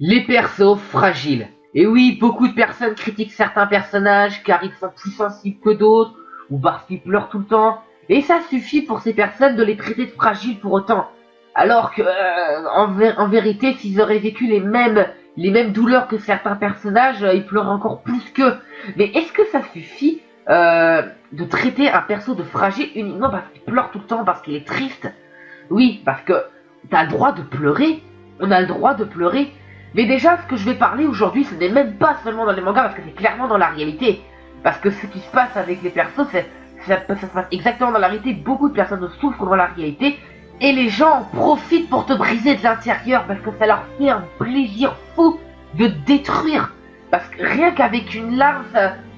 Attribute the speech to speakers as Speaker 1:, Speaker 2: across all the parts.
Speaker 1: Les persos fragiles. Et oui, beaucoup de personnes critiquent certains personnages car ils sont plus sensibles que d'autres, ou parce qu'ils pleurent tout le temps. Et ça suffit pour ces personnes de les traiter de fragiles pour autant. Alors que, en vérité, s'ils auraient vécu les mêmes douleurs que certains personnages, ils pleuraient encore plus qu'eux. Mais est-ce que ça suffit de traiter un perso de fragile uniquement parce qu'il pleure tout le temps, parce qu'il est triste? Oui, parce que t'as le droit de pleurer, on a le droit de pleurer. Mais déjà, ce que je vais parler aujourd'hui, ce n'est même pas seulement dans les mangas, parce que c'est clairement dans la réalité. Parce que ce qui se passe avec les persos, ça se passe exactement dans la réalité. Beaucoup de personnes souffrent dans la réalité. Et les gens en profitent pour te briser de l'intérieur, parce que ça leur fait un plaisir fou de détruire. Parce que rien qu'avec une larme,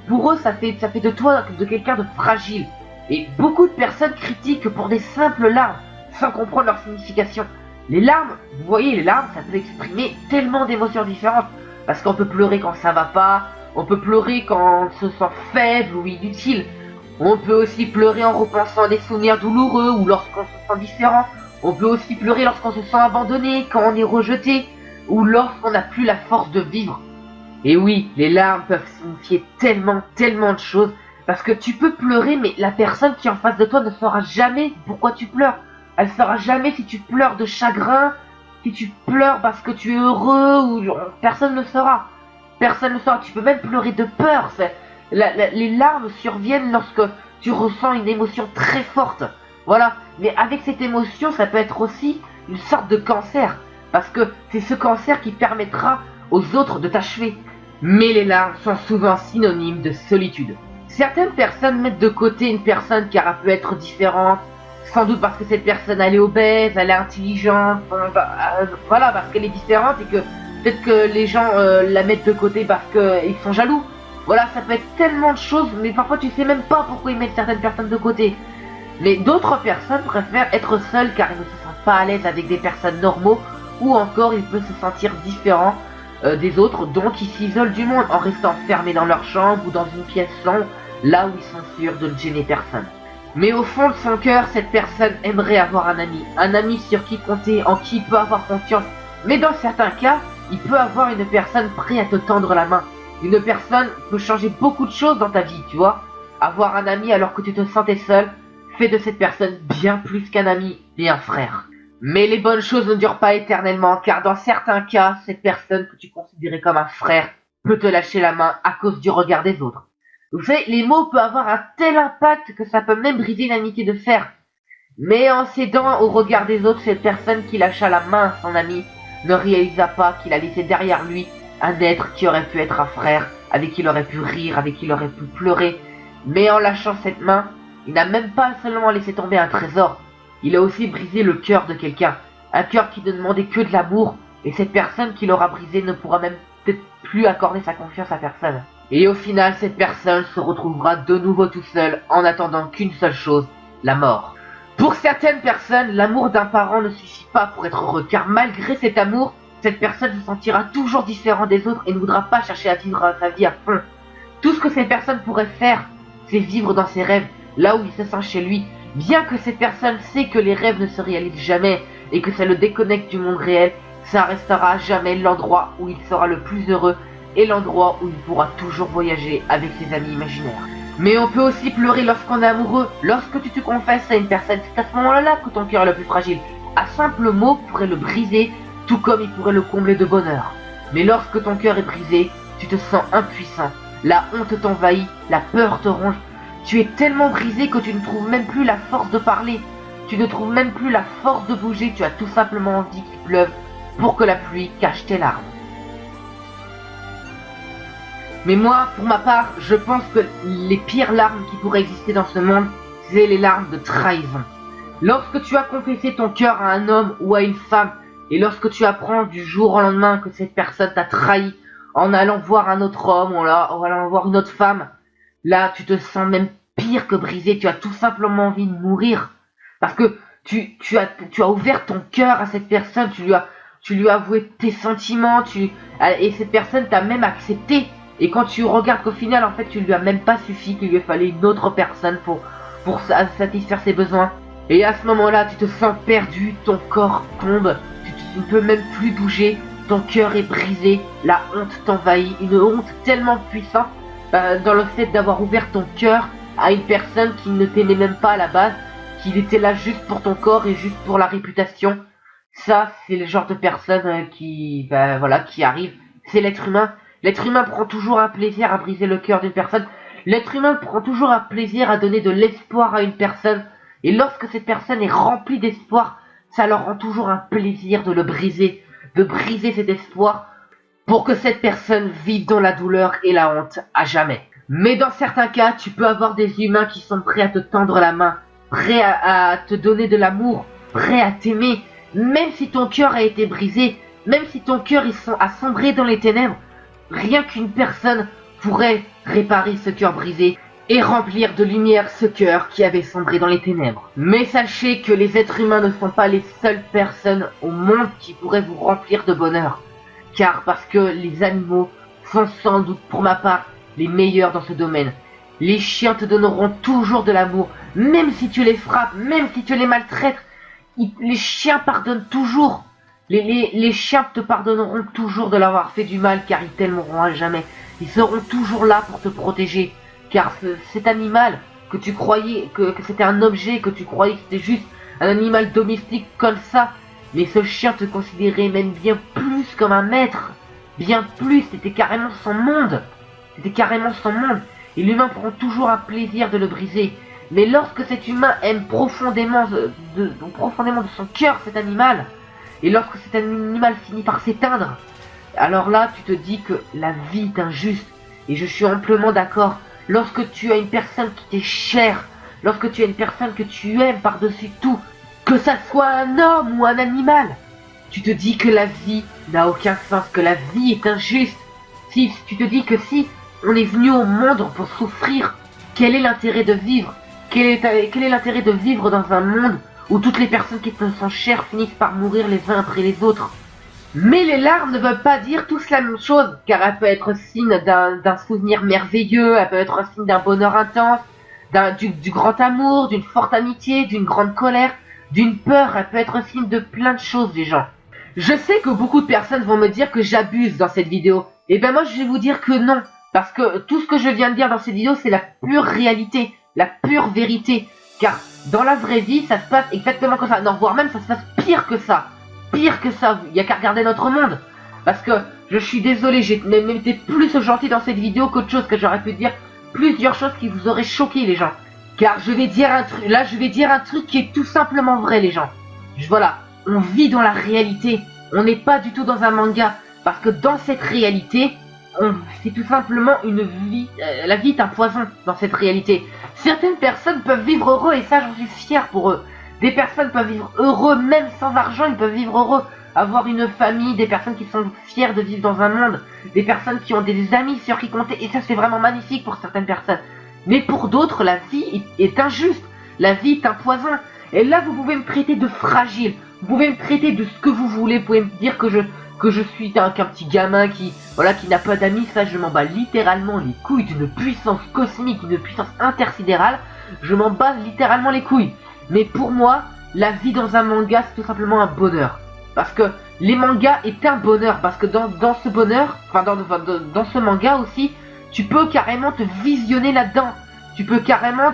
Speaker 1: pour eux, ça fait de toi de quelqu'un de fragile. Et beaucoup de personnes critiquent pour des simples larmes, sans comprendre leur signification. Les larmes, vous voyez, les larmes, ça peut exprimer tellement d'émotions différentes. Parce qu'on peut pleurer quand ça va pas, on peut pleurer quand on se sent faible ou inutile. On peut aussi pleurer en repensant à des souvenirs douloureux ou lorsqu'on se sent différent. On peut aussi pleurer lorsqu'on se sent abandonné, quand on est rejeté, ou lorsqu'on n'a plus la force de vivre. Et oui, les larmes peuvent signifier tellement de choses. Parce que tu peux pleurer, mais la personne qui est en face de toi ne saura jamais pourquoi tu pleures. Elle saura jamais si tu pleures de chagrin, si tu pleures parce que tu es heureux, ou personne ne saura. Personne ne saura. Tu peux même pleurer de peur. Les larmes surviennent lorsque tu ressens une émotion très forte. Voilà. Mais avec cette émotion, ça peut être aussi une sorte de cancer. Parce que c'est ce cancer qui permettra aux autres de t'achever. Mais les larmes sont souvent synonymes de solitude. Certaines personnes mettent de côté une personne car elle peut être différente. Sans doute parce que cette personne elle est obèse, elle est intelligente, voilà, parce qu'elle est différente et que peut-être que les gens la mettent de côté parce qu'ils sont jaloux. Voilà, ça peut être tellement de choses, mais parfois tu sais même pas pourquoi ils mettent certaines personnes de côté. Mais d'autres personnes préfèrent être seules car ils ne se sentent pas à l'aise avec des personnes normaux, ou encore ils peuvent se sentir différents des autres, donc ils s'isolent du monde en restant fermés dans leur chambre ou dans une pièce sombre, là où ils sont sûrs de ne gêner personne. Mais au fond de son cœur, cette personne aimerait avoir un ami sur qui compter, en qui il peut avoir confiance. Mais dans certains cas, il peut avoir une personne prête à te tendre la main. Une personne peut changer beaucoup de choses dans ta vie, tu vois. Avoir un ami alors que tu te sentais seul, fait de cette personne bien plus qu'un ami, mais un frère. Mais les bonnes choses ne durent pas éternellement, car dans certains cas, cette personne que tu considérais comme un frère peut te lâcher la main à cause du regard des autres. Vous savez, les mots peuvent avoir un tel impact que ça peut même briser une amitié de fer. Mais en cédant au regard des autres, cette personne qui lâcha la main à son ami ne réalisa pas qu'il a laissé derrière lui un être qui aurait pu être un frère, avec qui il aurait pu rire, avec qui il aurait pu pleurer. Mais en lâchant cette main, il n'a même pas seulement laissé tomber un trésor, il a aussi brisé le cœur de quelqu'un. Un cœur qui ne demandait que de l'amour, et cette personne qui l'aura brisé ne pourra même peut-être plus accorder sa confiance à personne. Et au final, cette personne se retrouvera de nouveau tout seul en attendant qu'une seule chose, la mort. Pour certaines personnes, l'amour d'un parent ne suffit pas pour être heureux, car malgré cet amour, cette personne se sentira toujours différente des autres et ne voudra pas chercher à vivre sa vie à fond. Tout ce que cette personne pourrait faire, c'est vivre dans ses rêves, là où il se sent chez lui, bien que cette personne sait que les rêves ne se réalisent jamais et que ça le déconnecte du monde réel, ça restera à jamais l'endroit où il sera le plus heureux et l'endroit où il pourra toujours voyager avec ses amis imaginaires. Mais on peut aussi pleurer lorsqu'on est amoureux, lorsque tu te confesses à une personne, c'est à ce moment-là que ton cœur est le plus fragile. Un simple mot pourrait le briser, tout comme il pourrait le combler de bonheur. Mais lorsque ton cœur est brisé, tu te sens impuissant, la honte t'envahit, la peur te ronge, tu es tellement brisé que tu ne trouves même plus la force de parler, tu ne trouves même plus la force de bouger, tu as tout simplement envie qu'il pleuve pour que la pluie cache tes larmes. Mais moi, pour ma part, je pense que les pires larmes qui pourraient exister dans ce monde, c'est les larmes de trahison. Lorsque tu as confessé ton cœur à un homme ou à une femme, et lorsque tu apprends du jour au lendemain que cette personne t'a trahi en allant voir un autre homme ou en allant voir une autre femme, là tu te sens même pire que brisé, tu as tout simplement envie de mourir. Parce que tu as ouvert ton cœur à cette personne, tu lui as avoué tes sentiments, et cette personne t'a même accepté. Et quand tu regardes qu'au final, en fait, tu lui as même pas suffi, qu'il lui fallait une autre personne pour satisfaire ses besoins. Et à ce moment-là, tu te sens perdu, ton corps tombe, tu ne peux même plus bouger, ton cœur est brisé, la honte t'envahit, une honte tellement puissante dans le fait d'avoir ouvert ton cœur à une personne qui ne t'aimait même pas à la base, qu'il était là juste pour ton corps et juste pour la réputation. Ça, c'est le genre de personne qui arrive. C'est l'être humain. L'être humain prend toujours un plaisir à briser le cœur d'une personne. L'être humain prend toujours un plaisir à donner de l'espoir à une personne. Et lorsque cette personne est remplie d'espoir, ça leur rend toujours un plaisir de le briser. De briser cet espoir pour que cette personne vive dans la douleur et la honte à jamais. Mais dans certains cas, tu peux avoir des humains qui sont prêts à te tendre la main, prêts à te donner de l'amour, prêts à t'aimer, même si ton cœur a été brisé, même si ton cœur a sombré dans les ténèbres. Rien qu'une personne pourrait réparer ce cœur brisé et remplir de lumière ce cœur qui avait sombré dans les ténèbres. Mais sachez que les êtres humains ne sont pas les seules personnes au monde qui pourraient vous remplir de bonheur. Car parce que les animaux sont sans doute pour ma part les meilleurs dans ce domaine. Les chiens te donneront toujours de l'amour, même si tu les frappes, même si tu les maltraites. Les chiens pardonnent toujours. Les chiens te pardonneront toujours de l'avoir fait du mal, car ils t'aimeront à jamais. Ils seront toujours là pour te protéger. Car cet animal que tu croyais que c'était un objet, que tu croyais que c'était juste un animal domestique comme ça, mais ce chien te considérait même bien plus comme un maître. Bien plus, c'était carrément son monde. C'était carrément son monde. Et l'humain prend toujours un plaisir de le briser. Mais lorsque cet humain aime profondément de son cœur cet animal, et lorsque cet animal finit par s'éteindre, alors là tu te dis que la vie est injuste. Et je suis amplement d'accord. Lorsque tu as une personne qui t'est chère, lorsque tu as une personne que tu aimes par-dessus tout, que ça soit un homme ou un animal, tu te dis que la vie n'a aucun sens, que la vie est injuste. Si tu te dis que si on est venu au monde pour souffrir, quel est l'intérêt de vivre? Quel est l'intérêt de vivre dans un monde où toutes les personnes qui te sont chères finissent par mourir les uns après les autres? Mais les larmes ne veulent pas dire tous la même chose, car elles peuvent être signe d'un souvenir merveilleux, elles peuvent être signe d'un bonheur intense, du grand amour, d'une forte amitié, d'une grande colère, d'une peur, elles peuvent être signe de plein de choses, les gens. Je sais que beaucoup de personnes vont me dire que j'abuse dans cette vidéo. Et ben moi je vais vous dire que non, parce que tout ce que je viens de dire dans cette vidéo c'est la pure réalité, la pure vérité. Car dans la vraie vie ça se passe exactement comme ça, non voire même ça se passe pire que ça. Pire que ça, il n'y a qu'à regarder notre monde. Parce que je suis désolé, j'ai même été plus gentil dans cette vidéo qu'autre chose, que j'aurais pu dire plusieurs choses qui vous auraient choqué les gens. Car je vais dire un truc, là je vais dire un truc qui est tout simplement vrai les gens. Voilà, on vit dans la réalité, on n'est pas du tout dans un manga. Parce que dans cette réalité, c'est tout simplement une vie, la vie est un poison dans cette réalité. Certaines personnes peuvent vivre heureux et ça j'en suis fier pour eux. Des personnes peuvent vivre heureux même sans argent, ils peuvent vivre heureux, avoir une famille, des personnes qui sont fières de vivre dans un monde, des personnes qui ont des amis sur qui compter, et ça c'est vraiment magnifique pour certaines personnes. Mais pour d'autres, la vie est injuste, la vie est un poison, et là vous pouvez me traiter de fragile, vous pouvez me traiter de ce que vous voulez, vous pouvez me dire que je suis qu'un petit gamin qui n'a pas d'amis, ça je m'en bats littéralement les couilles d'une puissance cosmique, d'une puissance intersidérale, je m'en bats littéralement les couilles. Mais pour moi, la vie dans un manga, c'est tout simplement un bonheur. Parce que les mangas est un bonheur. Parce que dans ce bonheur, enfin dans ce manga aussi, tu peux carrément te visionner là-dedans. Tu peux carrément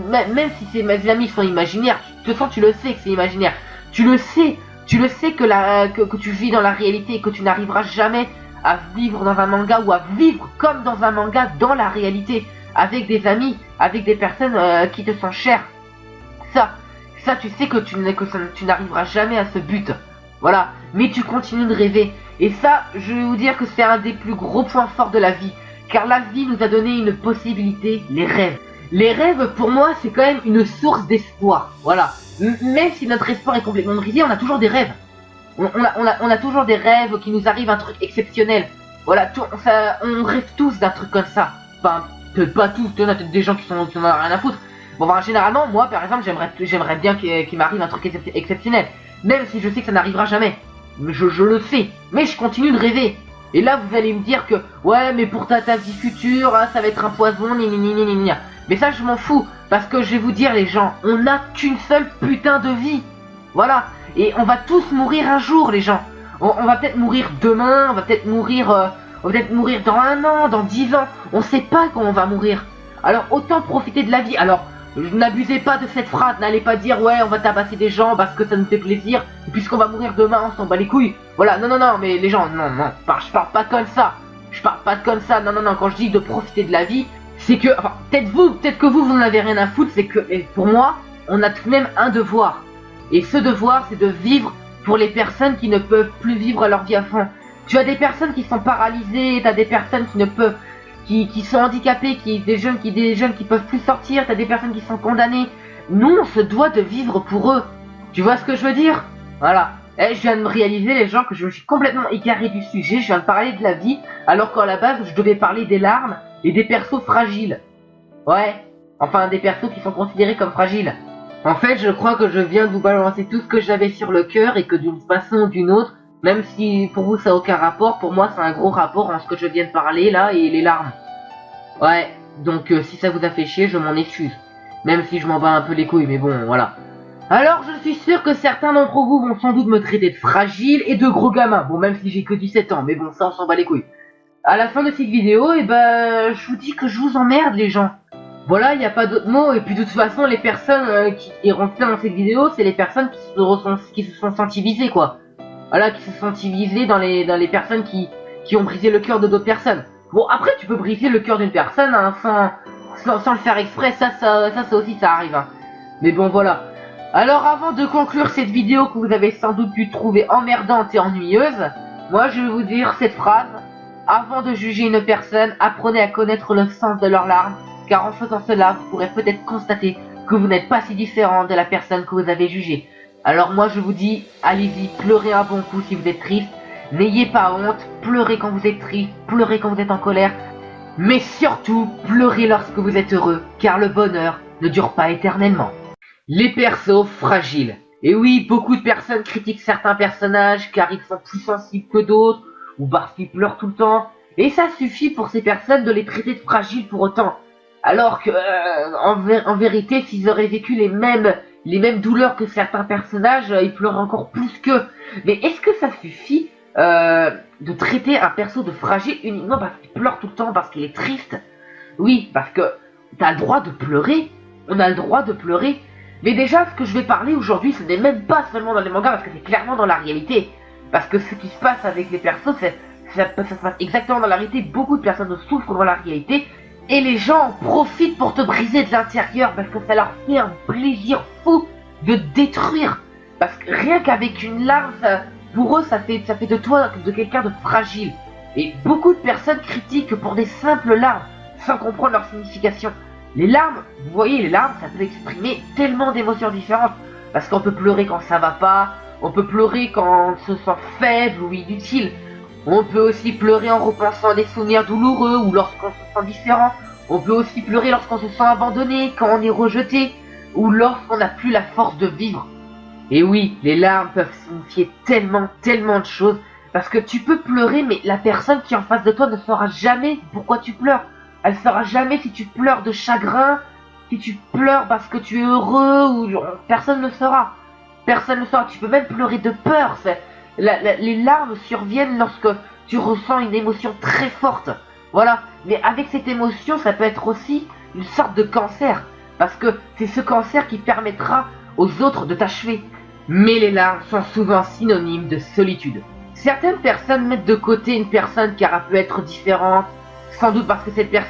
Speaker 1: même si mes amis sont imaginaires, de toute façon tu le sais que c'est imaginaire. Tu le sais que tu vis dans la réalité et que tu n'arriveras jamais à vivre dans un manga ou à vivre comme dans un manga dans la réalité. Avec des amis, avec des personnes qui te sont chères. Ça tu sais que tu n'arriveras jamais à ce but. Voilà, mais tu continues de rêver. Et ça, je vais vous dire que c'est un des plus gros points forts de la vie. Car la vie nous a donné une possibilité, les rêves. Les rêves, pour moi, c'est quand même une source d'espoir. Voilà. Même si notre espoir est complètement brisé, on a toujours des rêves. On a toujours des rêves qui nous arrivent un truc exceptionnel. Voilà, on rêve tous d'un truc comme ça. Enfin, peut-être pas tous, il y en a peut-être des gens qui en ont rien à foutre. Bon, bah, généralement, moi, par exemple, j'aimerais bien qu'il m'arrive un truc exceptionnel. Même si je sais que ça n'arrivera jamais. Je le sais. Mais je continue de rêver. Et là, vous allez me dire que, ouais, mais pour ta vie future, ça va être un poison, ni. Mais ça, je m'en fous. Parce que je vais vous dire, les gens, on n'a qu'une seule putain de vie. Voilà. Et on va tous mourir un jour, les gens. On va peut-être mourir demain, on va peut-être mourir dans 1 an, dans 10 ans. On sait pas quand on va mourir. Alors autant profiter de la vie. Alors n'abusez pas de cette phrase, n'allez pas dire ouais on va tabasser des gens parce que ça nous fait plaisir, et puisqu'on va mourir demain on s'en bat les couilles. Voilà, non, mais les gens, non, je parle pas comme ça. Je parle pas comme ça, non, quand je dis de profiter de la vie, c'est que, enfin, peut-être que vous n'en avez rien à foutre, c'est que, pour moi, on a tout de même un devoir. Et ce devoir, c'est de vivre pour les personnes qui ne peuvent plus vivre leur vie à fond. Tu as des personnes qui sont paralysées, t'as des personnes qui ne peuvent, qui sont handicapées, des jeunes qui peuvent plus sortir, t'as des personnes qui sont condamnées. Nous, on se doit de vivre pour eux. Tu vois ce que je veux dire? Voilà. Je viens de me réaliser, les gens, que je me suis complètement égaré du sujet. Je viens de parler de la vie, alors qu'à la base, je devais parler des larmes et des persos fragiles. Ouais. Enfin, des persos qui sont considérés comme fragiles. En fait, je crois que je viens de vous balancer tout ce que j'avais sur le cœur et que d'une façon ou d'une autre, même si pour vous ça n'a aucun rapport, pour moi c'est un gros rapport en ce que je viens de parler là et les larmes. Ouais, donc si ça vous a fait chier, je m'en excuse. Même si je m'en bats un peu les couilles, mais bon, voilà. Alors je suis sûr que certains d'entre vous vont sans doute me traiter de fragile et de gros gamin. Bon, même si j'ai que 17 ans, mais bon, ça on s'en bat les couilles. À la fin de cette vidéo, je vous dis que je vous emmerde les gens. Voilà, il n'y a pas d'autre mot, et puis de toute façon, les personnes qui iront faire dans cette vidéo, c'est les personnes qui se sont sensibilisées, quoi. Voilà, qui se sont sensibilisées dans les personnes qui ont brisé le cœur de d'autres personnes. Bon, après, tu peux briser le cœur d'une personne hein, sans le faire exprès, ça aussi, ça arrive. Hein. Mais bon, voilà. Alors, avant de conclure cette vidéo que vous avez sans doute pu trouver emmerdante et ennuyeuse, moi, je vais vous dire cette phrase. Avant de juger une personne, apprenez à connaître le sens de leurs larmes, car en faisant cela, vous pourrez peut-être constater que vous n'êtes pas si différent de la personne que vous avez jugée. Alors moi je vous dis, allez-y, pleurez un bon coup si vous êtes triste, n'ayez pas honte, pleurez quand vous êtes triste, pleurez quand vous êtes en colère, mais surtout, pleurez lorsque vous êtes heureux, car le bonheur ne dure pas éternellement. Les persos fragiles. Et oui, beaucoup de personnes critiquent certains personnages car ils sont plus sensibles que d'autres, ou parce qu'ils pleurent tout le temps, et ça suffit pour ces personnes de les traiter de fragiles pour autant. Alors que, en vérité, s'ils auraient vécu les mêmes douleurs que certains personnages, ils pleurent encore plus qu'eux. Mais est-ce que ça suffit de traiter un perso de fragile uniquement parce qu'il pleure tout le temps, parce qu'il est triste? Oui, parce que t'as le droit de pleurer, on a le droit de pleurer. Mais déjà, ce que je vais parler aujourd'hui, ce n'est même pas seulement dans les mangas, parce que c'est clairement dans la réalité. Parce que ce qui se passe avec les persos, ça se passe exactement dans la réalité. Beaucoup de personnes souffrent dans la réalité. Et les gens en profitent pour te briser de l'intérieur parce que ça leur fait un plaisir fou de détruire. Parce que rien qu'avec une larme, pour eux, ça fait de toi de quelqu'un de fragile. Et beaucoup de personnes critiquent pour des simples larmes, sans comprendre leur signification. Les larmes, vous voyez, les larmes, ça peut exprimer tellement d'émotions différentes. Parce qu'on peut pleurer quand ça va pas, on peut pleurer quand on se sent faible ou inutile. On peut aussi pleurer en repensant à des souvenirs douloureux ou lorsqu'on se sent différent. On peut aussi pleurer lorsqu'on se sent abandonné, quand on est rejeté, ou lorsqu'on n'a plus la force de vivre. Et oui, les larmes peuvent signifier tellement de choses, parce que tu peux pleurer, mais la personne qui est en face de toi ne saura jamais pourquoi tu pleures. Elle ne saura jamais si tu pleures de chagrin, si tu pleures parce que tu es heureux, ou personne ne saura. Personne ne saura. Tu peux même pleurer de peur. Les larmes surviennent lorsque tu ressens une émotion très forte. Voilà. Mais avec cette émotion, ça peut être aussi une sorte de cancer. Parce que c'est ce cancer qui permettra aux autres de t'achever. Mais les larmes sont souvent synonymes de solitude. Certaines personnes mettent de côté une personne car elle peut être différente, sans doute parce que cette personne